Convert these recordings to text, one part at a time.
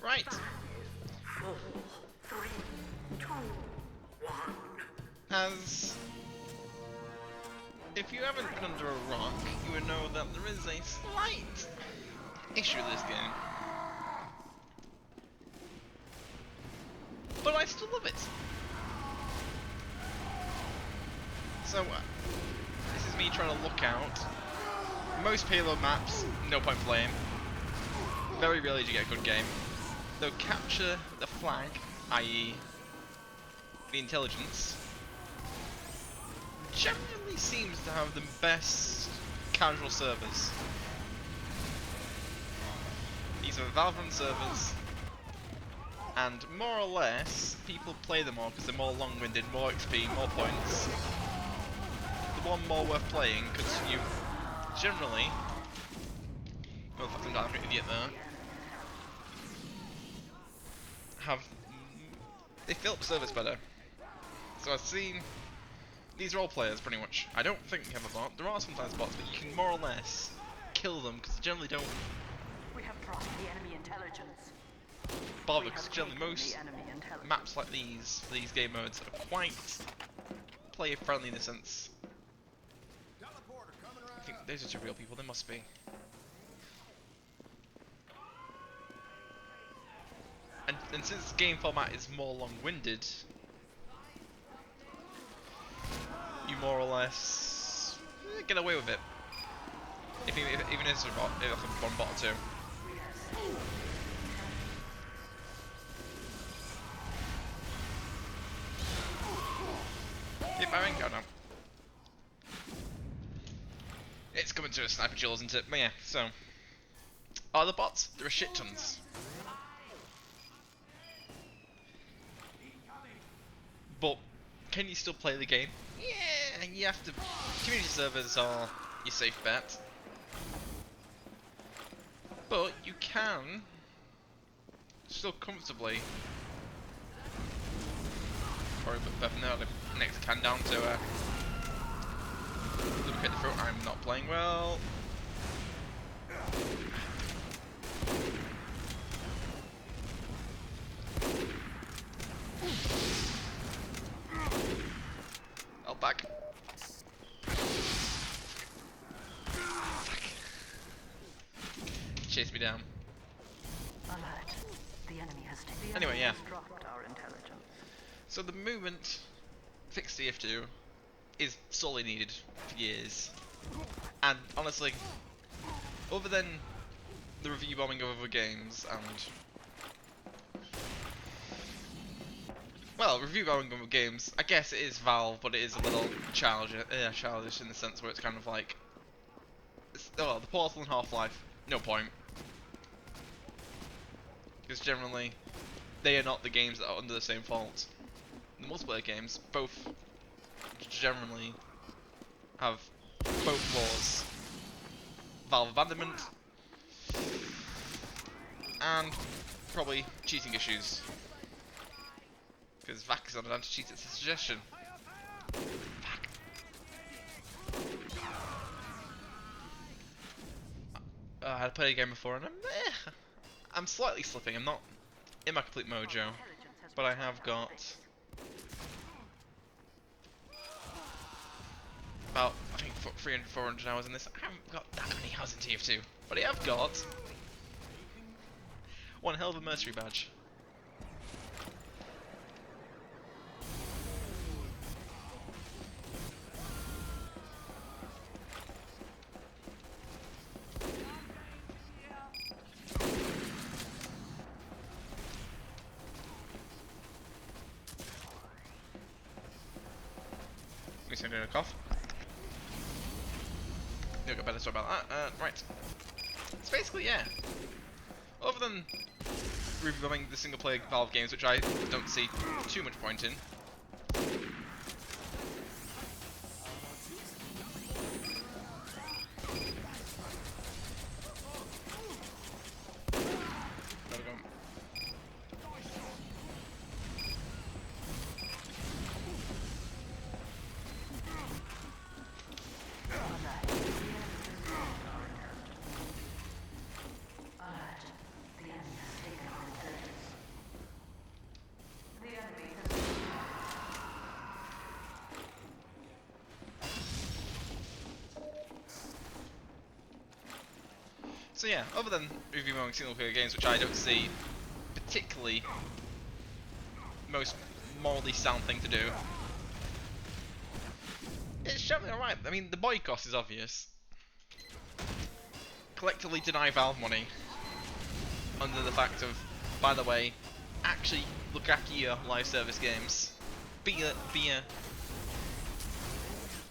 Right. 4, 3, 2, 1. As if you haven't been under a rock, you would know that there is a slight issue with this game. But I still love it. So, this is me trying to look out. Most payload maps, no point playing. Very rarely do you get a good game. They'll capture the flag, i.e. the intelligence. Generally seems to have the best casual servers. These are Valve-run servers, and more or less, people play them all because they're more long-winded, more XP, more points. The one more worth playing because you generally... Oh, fuck, I'm an idiot there. They fill up servers better. So I've seen... These are all players, pretty much. I don't think we have a bot. There are sometimes bots, but you can more or less kill them because they generally don't We have dropped the enemy intelligence. bother. Because generally most maps like these game modes, are quite player-friendly in the sense. I think those are two real people. They must be. And since the game format is more long-winded, you more or less get away with it. Even if it's a bot, if one bot or two. Keep firing, go now. It's coming to a sniper chill, isn't it? But yeah, so. Are the bots? There are shit tons. But can you still play the game? Yeah, you have to. Community servers are your safe bet. But you can still comfortably. Probably better now. The next can down to lubricate the throat. I'm not playing well. I'll back. Fuck. Chase me down. Alert. The enemy has taken. Anyway, yeah. Dropped our intelligence. So the movement fixed Tf2 is sorely needed for years. And honestly, other than the review bombing of other games and well, review bombing of games, I guess it is Valve, but it is a little childish in the sense where it's kind of like, the Portal and Half-Life, no point. Because generally, they are not the games that are under the same fault. The multiplayer games, both generally have both flaws. Valve abandonment, and probably cheating issues. Because VAC is on an anti-cheat, it's a suggestion. Fuck. I had played a game before and I'm slightly slipping. I'm not in my complete mojo, but I have got about, I think, 300, 400 hours in this. I haven't got that many hours in TF2, but I have got one hell of a mercenary badge. At least I'm doing a cough. You'll get better story about that. Right. It's basically, yeah. Other than reviewing the single player Valve games, which I don't see too much point in. Gotta go. So yeah, other than reviewing single player games, which I don't see particularly most morally sound thing to do, it's generally alright. I mean, the boycott is obvious. Collectively deny Valve money under the fact of, by the way, actually look after your live service games. Be an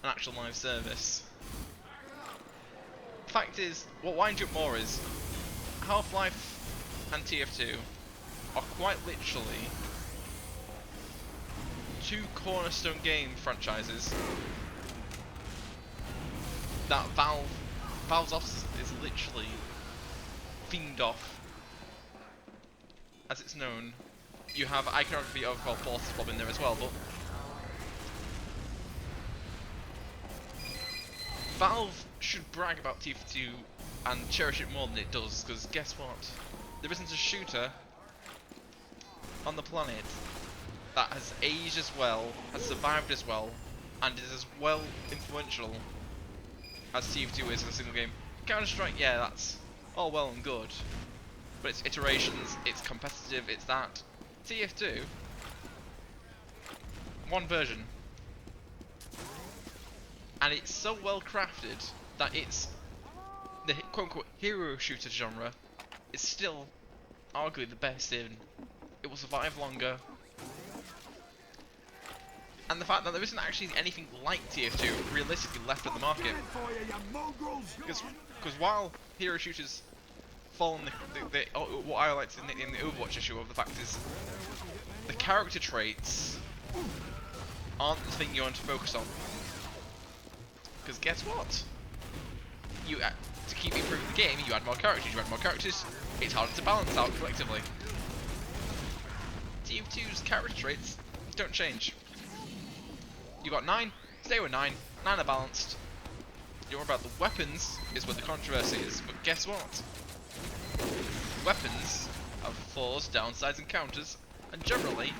actual live service. The fact is, what winds you up more is Half-Life and TF2 are quite literally two cornerstone game franchises that Valve's office is literally fiend off, as it's known. You have iconography of Forces Bob in there as well, but Valve should brag about Tf2 and cherish it more than it does, because guess what? There isn't a shooter on the planet that has aged as well, has survived as well, and is as well influential as Tf2 is in a single game. Counter-Strike, yeah, that's all well and good, but it's iterations, it's competitive, it's that. TF2, one version, and it's so well crafted that it's the quote-unquote hero shooter genre is still arguably the best in. It will survive longer, and the fact that there isn't actually anything like TF2 realistically left on the market, because while hero shooters fall in what I like to in the Overwatch issue of the fact is the character traits aren't the thing you want to focus on. Because guess what? You to keep improving the game, you add more characters. You add more characters, it's harder to balance out collectively. TF2's character traits don't change. You got 9, stay with 9. 9 are balanced. You're about the weapons is what the controversy is. But guess what? Weapons have flaws, downsides, and counters, and generally,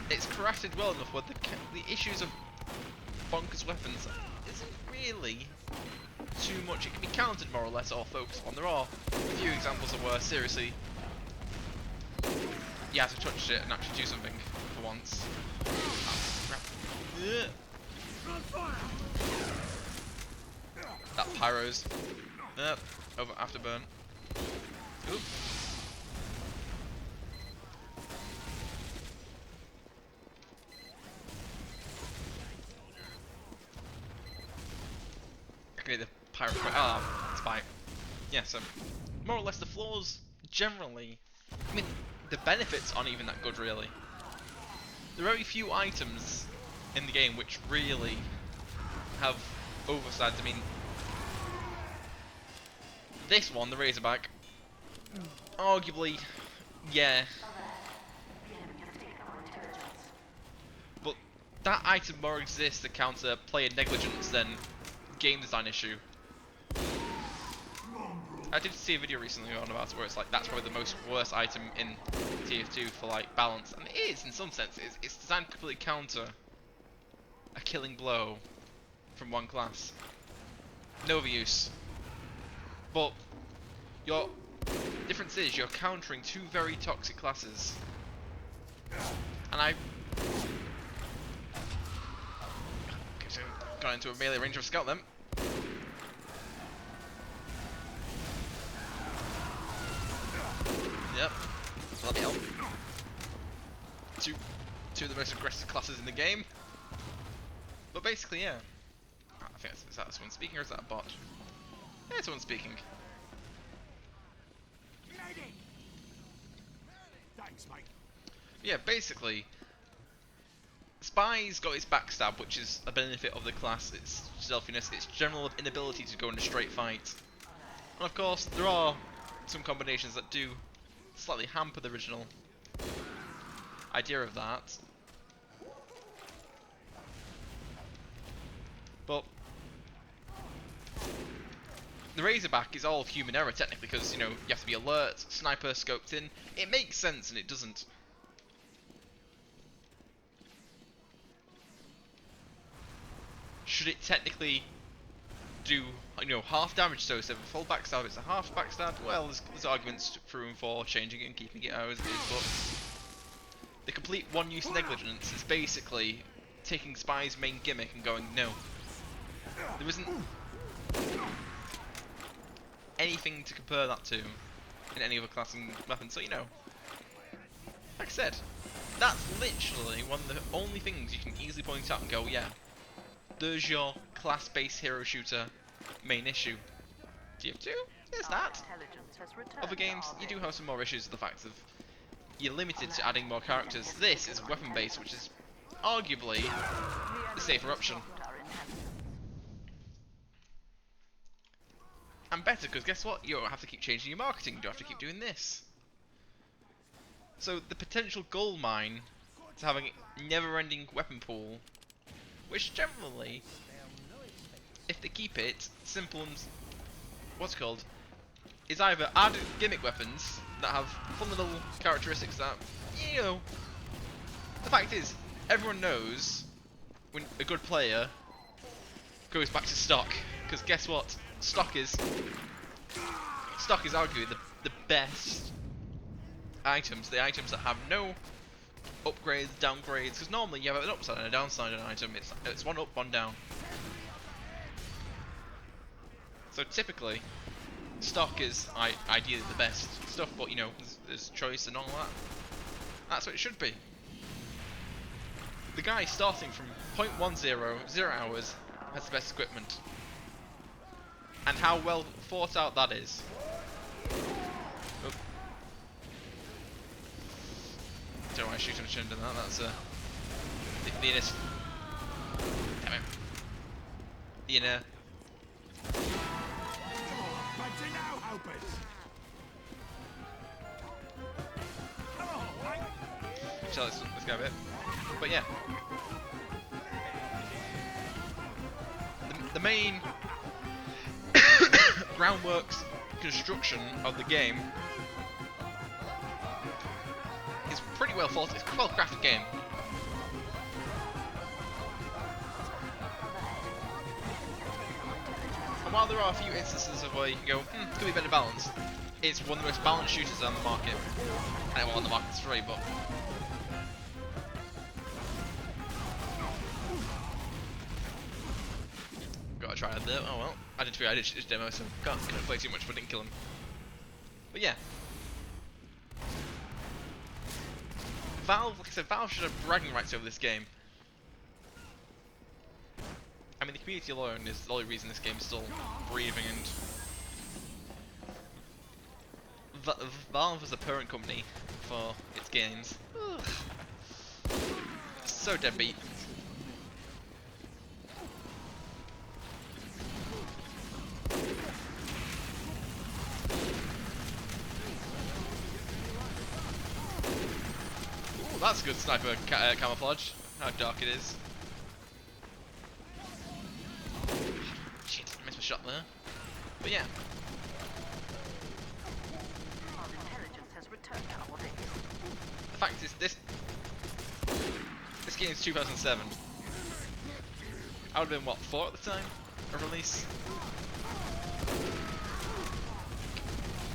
it's crafted well enough where the issues of bonkers weapons isn't really too much. It can be countered more or less, or focused on. There are a few examples of where seriously you have to touch it and actually do something for once. That pyros. Over afterburn. Oop. Okay, the pyro. Ah, it's fine. Yeah, so more or less the flaws generally. I mean, the benefits aren't even that good, really. There are very few items in the game which really have oversides. I mean, this one, the Razorback, arguably, yeah. But that item more exists to counter player negligence than game design issue. I did see a video recently on about it where it's like that's probably the most worst item in TF2 for like balance, and it is in some sense. It's designed to completely counter a killing blow from one class. No overuse. But your difference is you're countering two very toxic classes, and I got into a melee range of scout them. Yep. Let me help. Two of the most aggressive classes in the game. But basically, yeah. I think is that someone speaking or is that a bot? Yeah, someone speaking. Thanks, mate. Yeah, basically, Spy's got its backstab, which is a benefit of the class, its stealthiness, its general inability to go in a straight fight. And of course, there are some combinations that do slightly hamper the original idea of that. But the Razorback is all human error technically, because you know you have to be alert, sniper scoped in. It makes sense and it doesn't. Should it technically do, you know, half damage, so instead of a full backstab, it's a half backstab. Well, there's arguments through and for changing it and keeping it as it is, but the complete one-use negligence is basically taking Spy's main gimmick and going, no, there isn't anything to compare that to in any other class and weapon. So, you know, like I said, that's literally one of the only things you can easily point out and go, yeah, there's your class-based hero shooter main issue. Tf2, there's that. Other games, you do have some more issues with the fact of you're limited to adding more characters. This is weapon-based, which is arguably the safer option. And better, because guess what? You don't have to keep changing your marketing, you don't have to keep doing this. So the potential gold mine to having a never-ending weapon pool, which generally, if they keep it simple and what's it called, is either add gimmick weapons that have fundamental characteristics that, you know, the fact is, everyone knows when a good player goes back to stock, because guess what? Stock is arguably the best items, the items that have no upgrades, downgrades, because normally you have an upside and a downside on an item, it's one up, one down. So typically, stock is ideally the best stuff, but you know, there's choice and all that. That's what it should be. The guy starting from 0.10, 0 hours, has the best equipment. And how well thought out that is. Oh. Don't know why I shoot him, I shouldn't have done that, that's the inner... Damn it. The inner... So let's go a bit. But yeah. The main groundworks construction of the game is pretty well thought. It's a well-crafted game. And while there are a few instances of where you can go, could be better balanced, it's one of the most balanced shooters on the market. And well, on the market's free, but gotta try a bit. Oh well, I did this demo, so can't play too much, but didn't kill him. But yeah, Valve, like I said, Valve should have bragging rights over this game. I mean, the community alone is the only reason this game is still breathing, and Valve as a parent company for its games, ugh, so deadbeat. Ooh, that's good sniper camouflage. How dark it is. Shit, I missed my shot there. But yeah. The fact is, this game is 2007. I would have been, what, 4 at the time of release?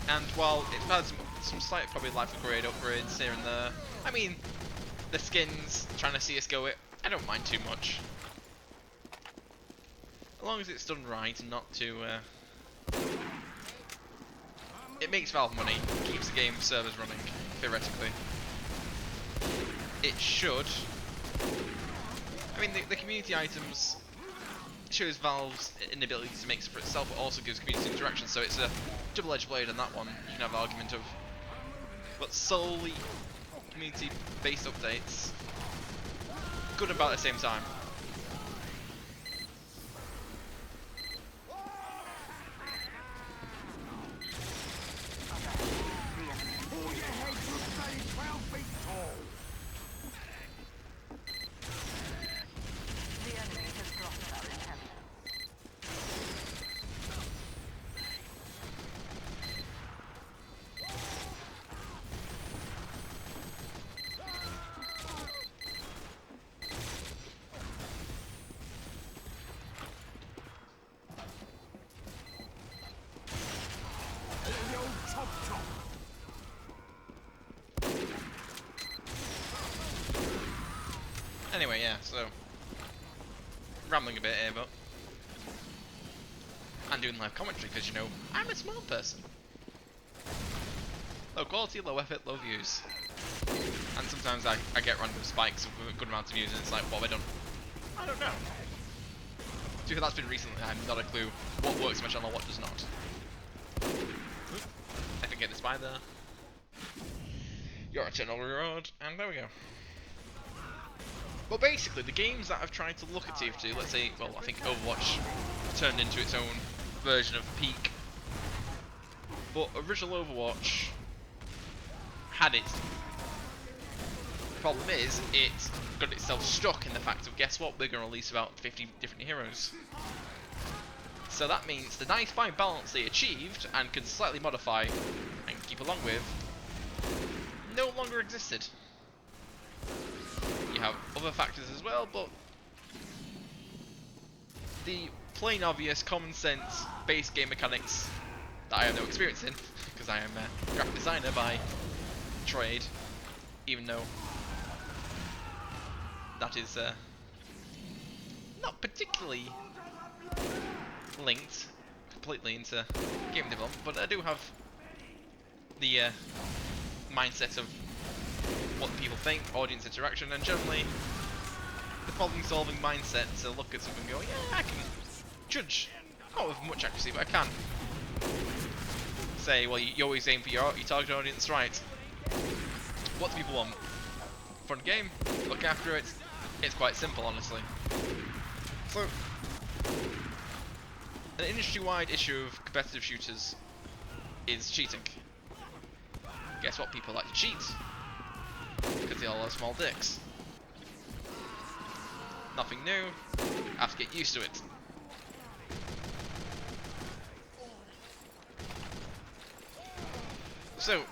And while it's had some slight probably life upgrades here and there, I mean, the skins, trying to CSGO it, I don't mind too much. As long as it's done right and not too, it makes Valve money, keeps the game servers running, theoretically. It should. I mean, the community items shows Valve's inability to make for itself, but also gives community interaction, so it's a double-edged blade on that one. You can have an argument of, but solely community-based updates, good and bad at the same time. Anyway, yeah, so rambling a bit here, but I'm doing live commentary because, you know, I'm a small person. Low quality, low effort, low views. And sometimes I get random spikes with a good amount of views and it's like, what have I done? I don't know. So that's been recently, I have not a clue what works on my channel, what does not. Oop, I can get this by there. Your eternal reward, and there we go. But basically, the games that have tried to look at Tf2, let's say, well, I think Overwatch turned into its own version of Peak. But original Overwatch had it. The problem is, it got itself stuck in the fact of, guess what, we're going to release about 50 different heroes. So that means the nice fine balance they achieved, and could slightly modify and keep along with, no longer existed. You have other factors as well, but the plain obvious, common sense, base game mechanics that I have no experience in, because I am a graphic designer by trade, even though that is not particularly linked completely into game development, but I do have the mindset of what people think, audience interaction, and generally the problem-solving mindset to look at something and go, yeah, I can judge, not with much accuracy, but I can say, well, you always aim for your target audience, right? What do people want? Fun game, look after it. It's quite simple, honestly. So, an industry-wide issue of competitive shooters is cheating. Guess what? People like to cheat because they all have small dicks. Nothing new. Have to get used to it. So,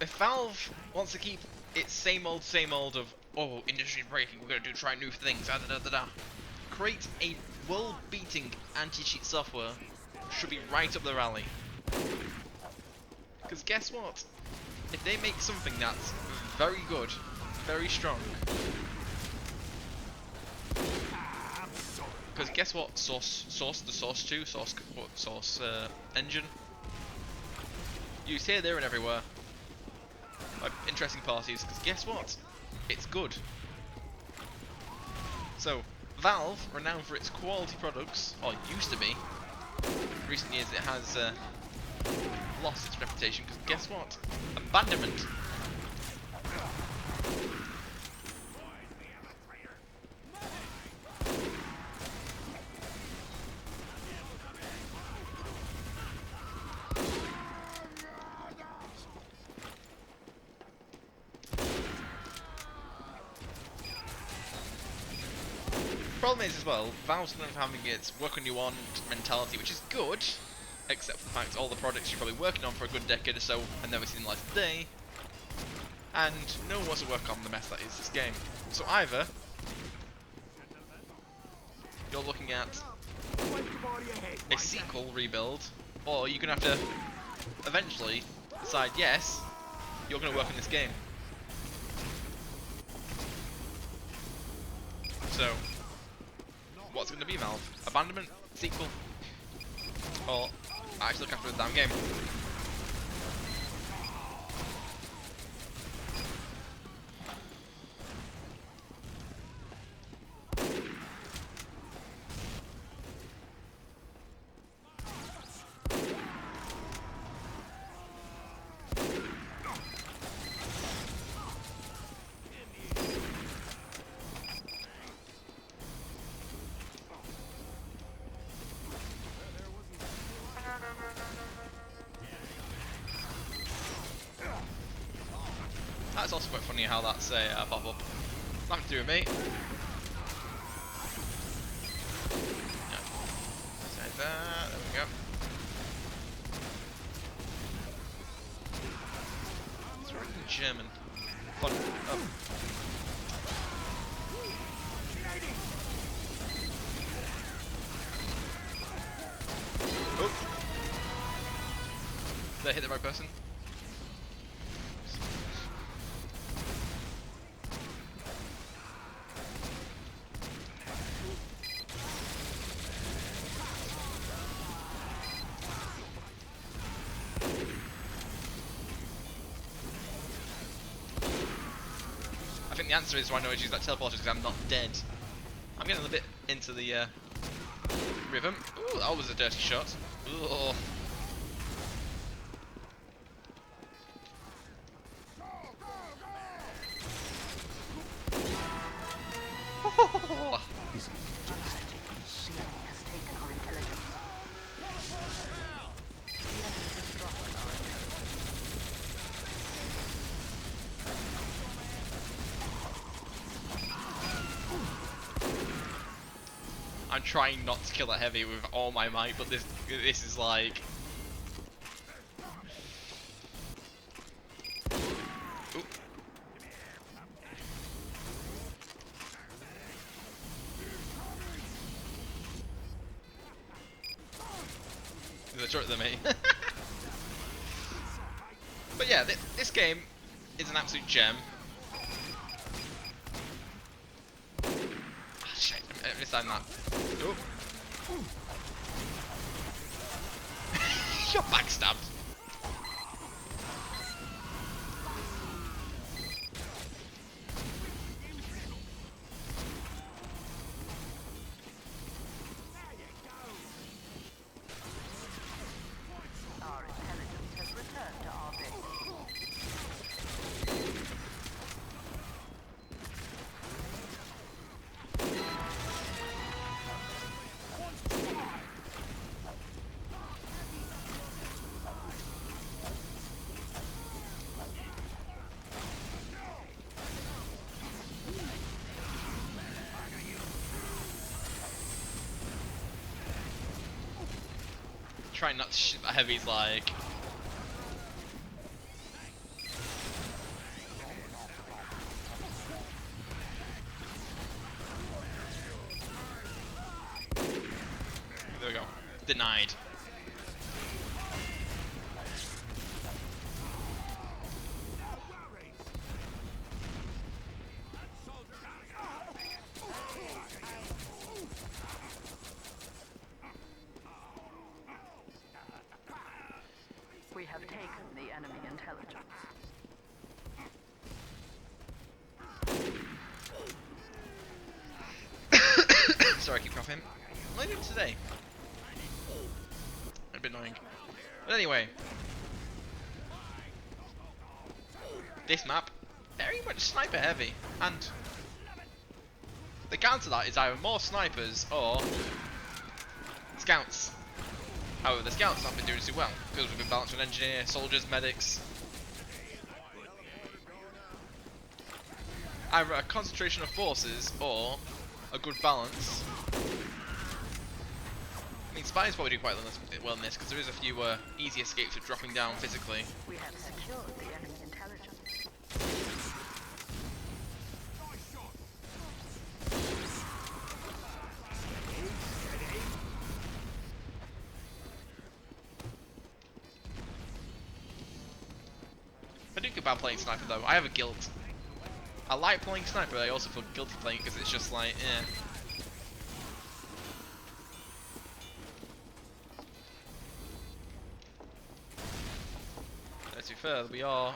if Valve wants to keep its same old of, oh, industry breaking, we're gonna try new things, create a world-beating anti-cheat software should be right up their alley. Because guess what? If they make something that's very good, very strong, because guess what? The Source engine, used here, there, and everywhere by interesting parties. Because guess what? It's good. So Valve, renowned for its quality products, or it used to be. In recent years, it has lost its reputation. Because guess what? Abandonment. Problem is as well, Valve's kind of having its work on you on mentality, which is good, except for the fact all the products you're probably working on for a good decade or so have never seen the light of day, and no one wants to work on the mess that is this game. So either you're looking at a sequel rebuild, or you're going to have to eventually decide, yes, you're going to work on this game. So what's it going to be, Valve? Abandonment? Sequel? Or actually look after the damn game? That's also quite funny how that's a pop-up. Nothing to do with me. Yeah. Save that, there we go. It's written in German. Fun. Oh. Oh. Did I hit the right person? I think the answer is why no one uses that teleporter because I'm not dead. I'm getting a bit into the rhythm. Ooh, that was a dirty shot. Ooh. I'm trying not to kill a heavy with all my might, but this is like. Ooh. They're shorter than me. But yeah, this game is an absolute gem. Ah, shit, I missed that. Oh. You're backstabbed. Our intelligence has returned to our base. Trying not to shoot that heavy's like. There we go. Denied. We have taken the enemy intelligence. Sorry, I keep coughing. What am I doing today? A bit annoying. But anyway. This map, very much sniper heavy. And the counter to that is either more snipers or scouts. However, the scouts haven't been doing too well because we've been balanced with engineer, soldiers, medics. Either a concentration of forces or a good balance. I mean, spies probably do quite well in this because there is a few easy escapes with dropping down physically. We have secured the enemy intelligence. I do get bad playing sniper though. I have a guilt. I like playing sniper, but I also feel guilty playing it because it's just like, eh. To be fair, we are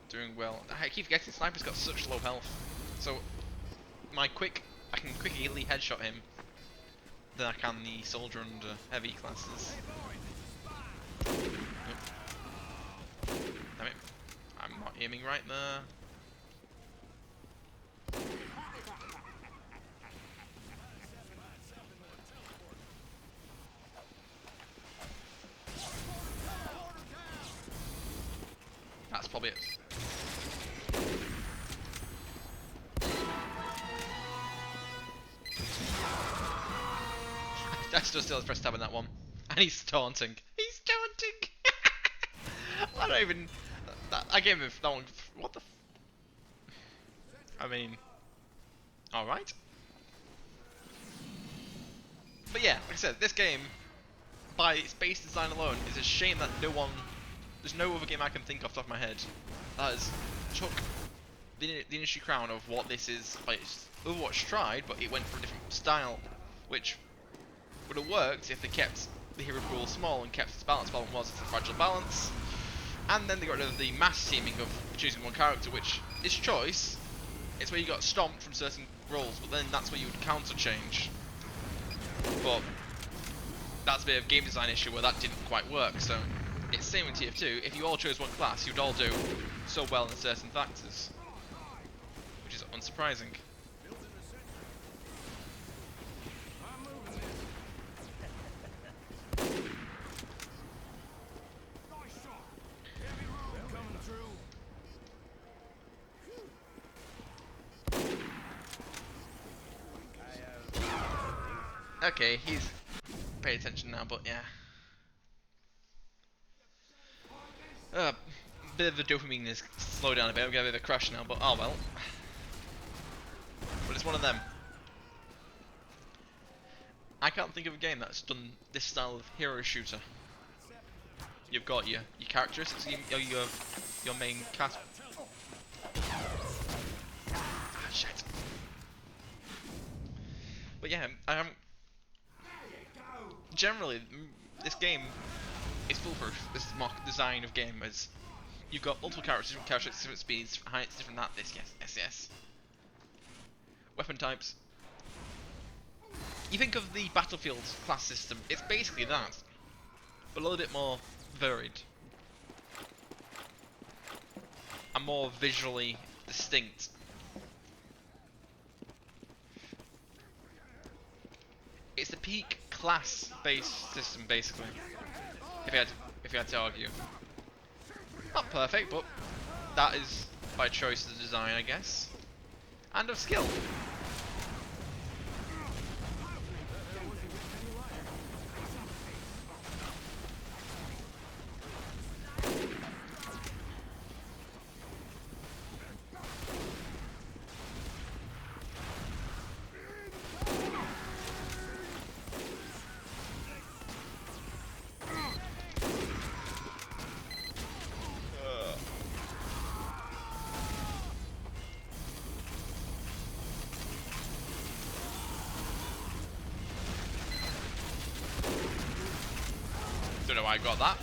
doing well. I keep forgetting sniper's got such low health, so I can quickly headshot him than I can the soldier and heavy classes. Damn it. I'm not aiming right there. That's probably it. I still press tab on that one. And he's taunting. He's taunting! I don't even... I gave him that one... What the... I mean... Alright. But yeah, like I said, this game, by its base design alone, is a shame that there's no other game I can think of off the top of my head that has took the industry crown of what this is. Like, Overwatch tried, but it went for a different style, which would have worked if they kept the hero pool small and kept its balance. Problem was it's a fragile balance, And then they got rid of the mass teaming of choosing one character, which is choice. It's where you got stomped from certain roles, but then that's where you would counter change. But that's a bit of game design issue where that didn't quite work. So it's same in Tf2. If you all chose one class, you'd all do so well in certain factors, which is unsurprising. Okay, he's paid attention now, but yeah. Bit of the dopamine is slowed down a bit. I'm getting a bit of a crash now, but oh well. But it's one of them. I can't think of a game that's done this style of hero shooter. You've got your characteristics, your main cast. Ah, shit. But yeah, generally, this game is foolproof. This mock design of game is you've got multiple characters, different speeds, different heights, different that, this, yes. Weapon types. You think of the Battlefield class system, it's basically that, but a little bit more varied. And more visually distinct. It's the peak class-based system, basically. If you had to argue. Not perfect, but that is by choice of the design, I guess. And of skill. Don't know why I got that.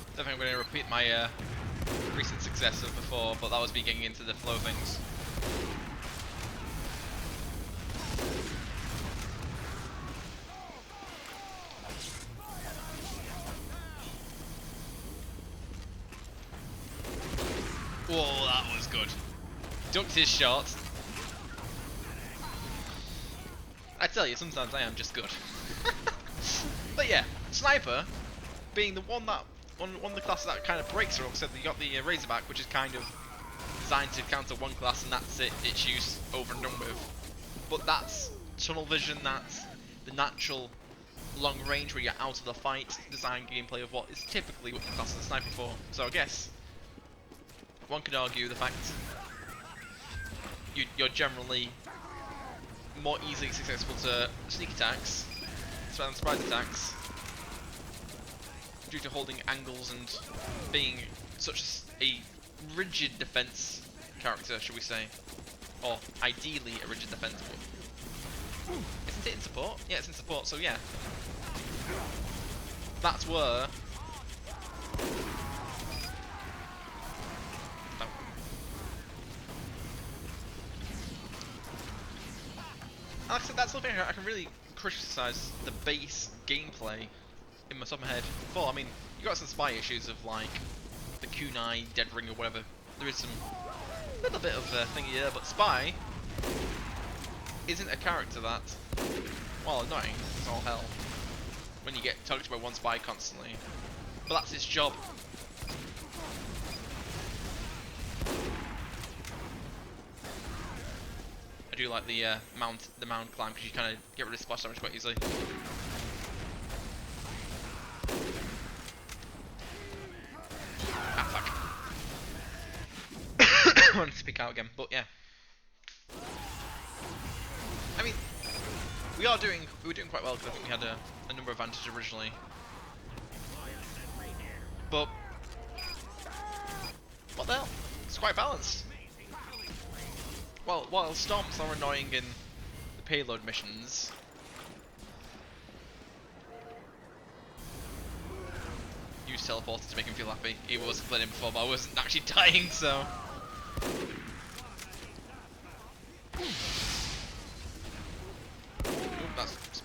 I don't think I'm going to repeat my recent success of before, but that was me getting into the flow things. Whoa, that was good. Ducked his shot. I tell you, sometimes I am just good. But yeah, Sniper being the one that one of the classes that kind of breaks her up, so you got the Razorback, which is kind of designed to counter one class and that's it, its use over and done with. But that's tunnel vision, that's the natural long range where you're out of the fight, design gameplay of what is typically what you class as a sniper for. So I guess one could argue the fact you're generally more easily successful to sneak attacks, surprise attacks, due to holding angles and being such a rigid defense character, should we say, or ideally a rigid defense. Isn't it in support? Yeah, it's in support. So yeah, that's where. Oh. Like I said, that's something I can really criticize the base gameplay in my top of my head. Well, I mean, you got some spy issues of like the kunai, dead ring, or whatever. There is some little bit of thing here, but spy isn't a character that, well, annoying as all hell when you get targeted by one spy constantly. But that's its job. I do like the mound climb because you kind of get rid of splash damage quite easily. Ah, fuck. wanted to speak out again, but yeah. I mean, we were doing quite well because I think we had a number of advantages originally. But what the hell? It's quite balanced. Well, while stomps are annoying in the payload missions, use teleporter to make him feel happy. He was complaining before, but I wasn't actually dying, so. Ooh, that's.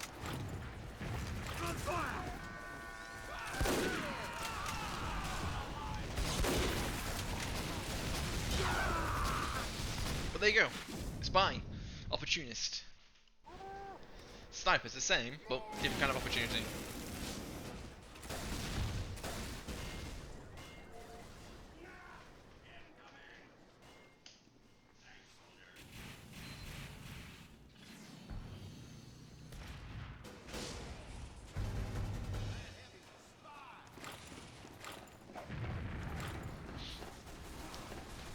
But there you go. Spy. Opportunist. Sniper's the same, but different kind of opportunity.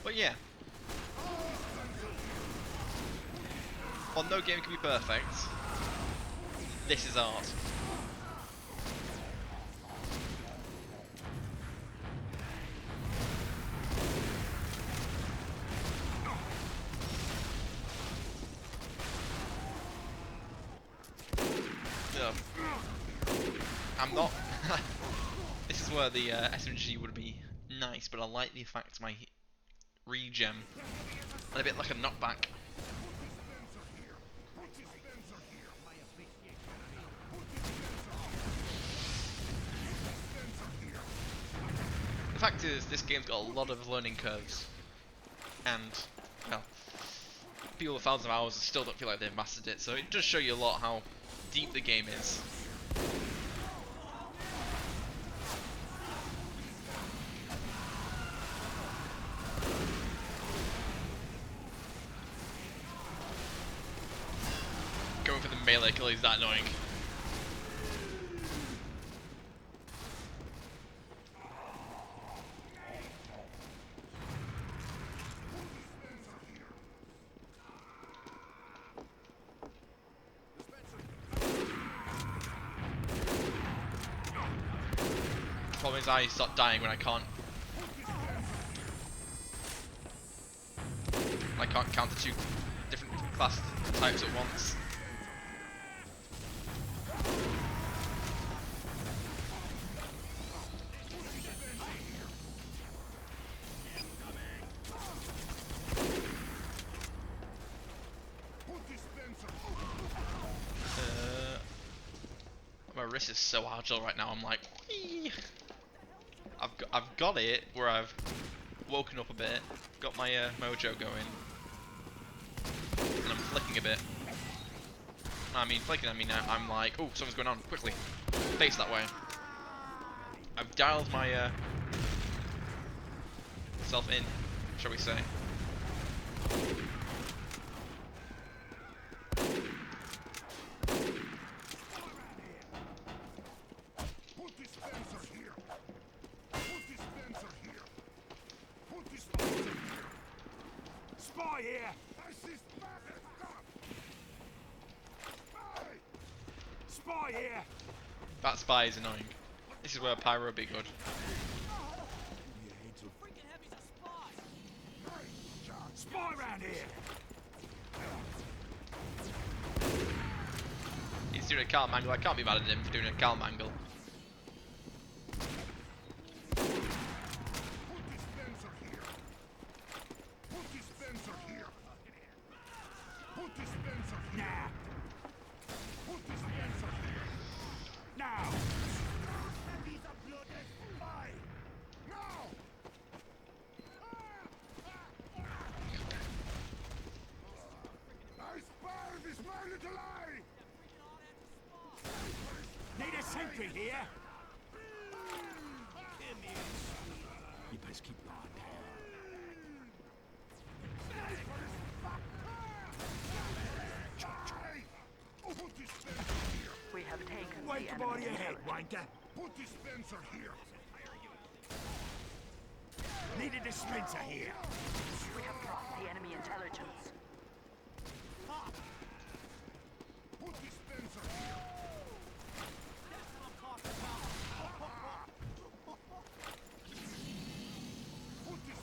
But yeah. While no game can be perfect, this is art. Yeah. I'm not. This is where the SMG would be nice, but I like the fact my regen and a bit like a knockback. The fact is, this game's got a lot of learning curves, and well, people with thousands of hours still don't feel like they've mastered it. So it does show you a lot how deep the game is. Going for the melee kill is that annoying. Problem is I start dying when I can't counter two different class types at once. My wrist is so agile right now. I'm like, whee! I've got it where I've woken up a bit, got my mojo going, and I'm flicking a bit. I mean, flicking. I mean, I'm like, oh, something's going on. Quickly, face that way. I've dialed my self in, shall we say? Here. Spy here. That spy is annoying. This is where pyro would be good. Spy around here. He's doing a calm angle. I can't be mad at him for doing a calm angle. Need a sentry here. You best keep lying down. We have taken Wake the him on enemy's your head, turret. wanker. Put dispenser here. Need a dispenser here. We have dropped the enemy intelligence.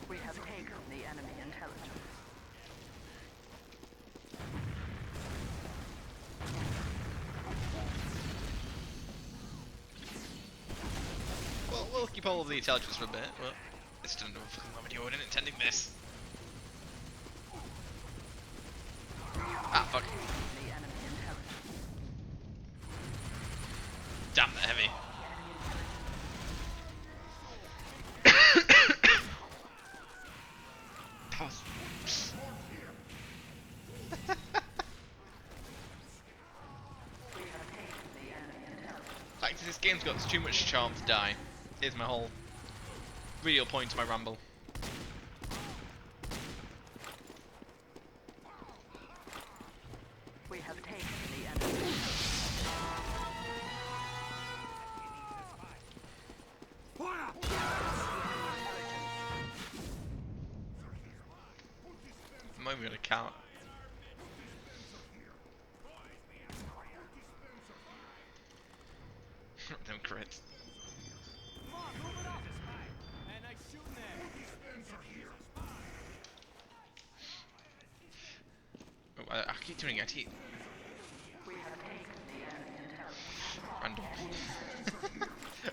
We have taken the enemy intelligence. Well, we'll keep all of the intelligence for a bit, but it's done enough video. I wasn't intending this. Ah, fuck. The enemy intelligence. Damn, they're heavy. That was... Like, this game's got too much charm to die. Here's my whole real point to my ramble. We have taken the enemy. Fire! I'm not even gonna count. Them crits. Oh, I keep doing it. We have taken the enemy intelligence. Random.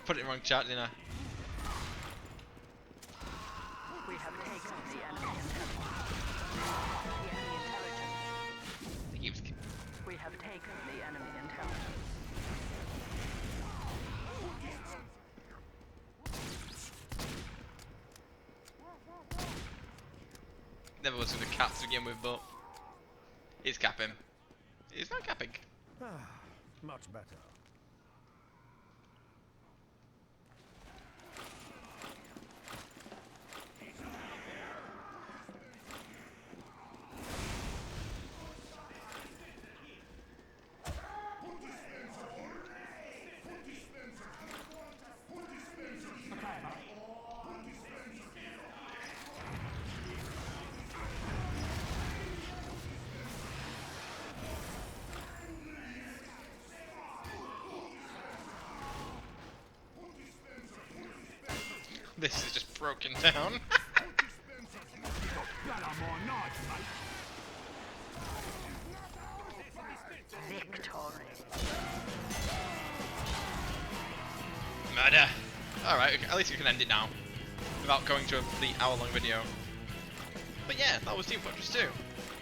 Put it in the wrong chat, didn't I? We have taken the enemy intelligence. The enemy intelligence. He keeps... We have taken the enemy intelligence. Never was gonna cap to begin with, but he's capping. He's not capping. Much better. This is just broken down. Victory. Murder. Alright, okay, at least we can end it now. Without going to the hour-long video. But yeah, that was Team Fortress 2.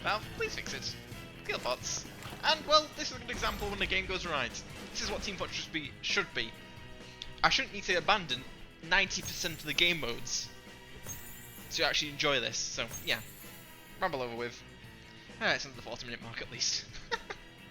Valve, please fix it. Kill bots. And, well, this is a good example when the game goes right. This is what Team Fortress should be. I shouldn't need to abandon 90% of the game modes to actually enjoy this. So, yeah. Ramble over with. It's under the 40-minute mark at least.